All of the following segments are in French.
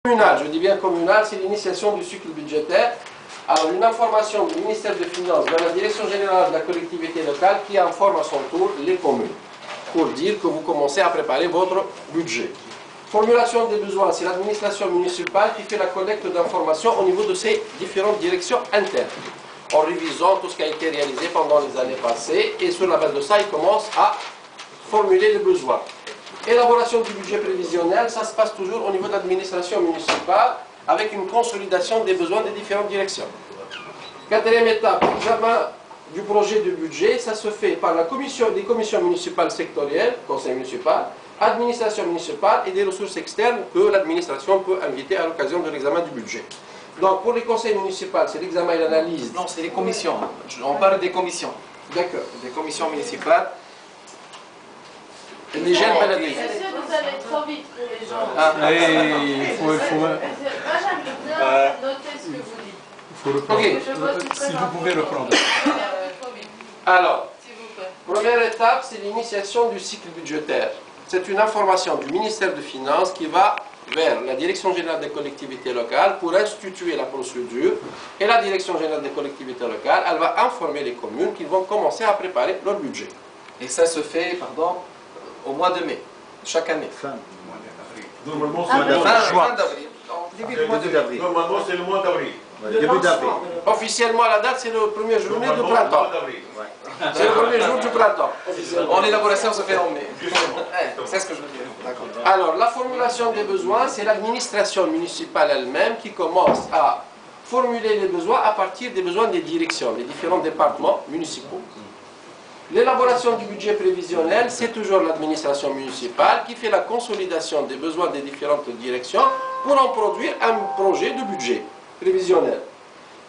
Communal, je dis bien communal, c'est l'initiation du cycle budgétaire. Alors, une information du ministère des Finances vers la Direction générale de la collectivité locale qui informe à son tour les communes pour dire que vous commencez à préparer votre budget. Formulation des besoins, c'est l'administration municipale qui fait la collecte d'informations au niveau de ses différentes directions internes, en révisant tout ce qui a été réalisé pendant les années passées, et sur la base de ça, il commence à formuler les besoins. Élaboration du budget prévisionnel, ça se passe toujours au niveau de l'administration municipale, avec une consolidation des besoins des différentes directions. Quatrième étape, examen du projet de budget, ça se fait par la commission, des commissions municipales sectorielles, conseil municipal, administration municipale et des ressources externes que l'administration peut inviter à l'occasion de l'examen du budget. Donc pour les conseils municipaux, c'est l'examen et l'analyse. Non, c'est les commissions. On parle des commissions. D'accord. Des commissions municipales. Les jeunes maladies. C'est sûr que vous allez trop vite pour les gens. Il faut... Moi, j'aime bien noter ce que vous dites. Il faut reprendre. Ok. Si vous pouvez reprendre. Trop vite, Alors, s'il vous plaît. première étape, c'est l'initiation du cycle budgétaire. C'est une information du ministère des Finances qui va vers la Direction générale des collectivités locales pour instituer la procédure. Et la Direction générale des collectivités locales, elle va informer les communes qui vont commencer à préparer leur budget. Et ça se fait, pardon, au mois de mai, chaque année. Normalement, Ah, c'est Fin d'avril. Début du mois d'avril. Normalement, c'est le mois d'avril. Début d'avril. Officiellement, la date, c'est le premier journée du Normalement, printemps. le mois d'avril. C'est le premier jour du printemps. officiellement. En élaboration, se fait en mai. Justement. C'est ce que je veux dire. D'accord. Alors, la formulation des besoins, c'est l'administration municipale elle-même qui commence à formuler les besoins à partir des besoins des directions, des différents départements municipaux. L'élaboration du budget prévisionnel, c'est toujours l'administration municipale qui fait la consolidation des besoins des différentes directions pour en produire un projet de budget prévisionnel.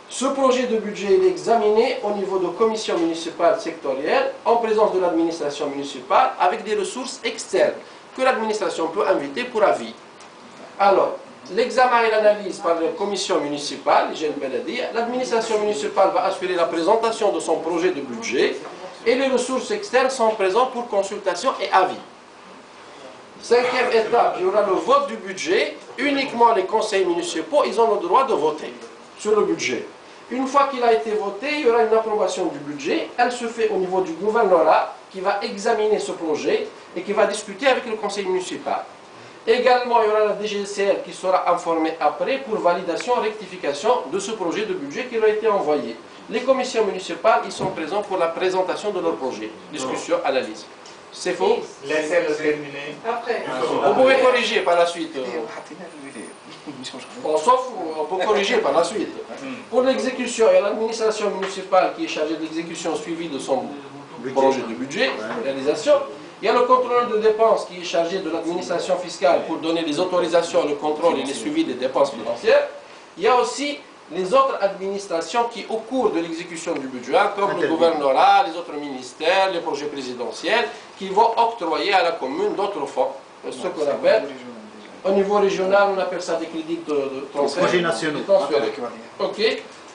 Ce projet de budget est examiné au niveau de commissions municipales sectorielles en présence de l'administration municipale avec des ressources externes que l'administration peut inviter pour avis. Alors, l'examen et l'analyse par les commissions municipales, l'administration municipale va assurer la présentation de son projet de budget et les ressources externes sont présentes pour consultation et avis. Cinquième étape, il y aura le vote du budget. Uniquement les conseils municipaux, ils ont le droit de voter sur le budget. Une fois qu'il a été voté, il y aura une approbation du budget. Elle se fait au niveau du gouvernorat qui va examiner ce projet et qui va discuter avec le conseil municipal. Également, il y aura la DGCL qui sera informée après pour validation, rectification de ce projet de budget qui leur a été envoyé. Les commissions municipales, ils sont présents pour la présentation de leur projet. Discussion, analyse. C'est faux? Laissez-le terminer. Après. Vous pouvez corriger par la suite. Sauf, on peut corriger par la suite. Pour l'exécution, il y a l'administration municipale qui est chargée de l'exécution suivie de son projet de budget, réalisation. Il y a le contrôleur de dépenses qui est chargé de l'administration fiscale pour donner les autorisations, le contrôle et le suivi des dépenses financières. Il y a aussi les autres administrations qui, au cours de l'exécution du budget, comme le gouvernorat, les autres ministères, les projets présidentiels, qui vont octroyer à la commune d'autres fonds. Ce qu'on appelle, au niveau régional, on appelle ça des crédits de transfert. Projets nationaux. Ok.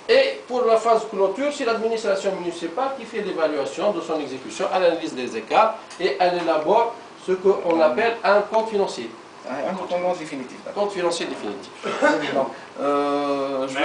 Et pour la phase clôture, c'est l'administration municipale qui fait l'évaluation de son exécution, l'analyse des écarts, et elle élabore ce qu'on appelle un compte financier. Un compte définitif. Compte financier définitif. Je vais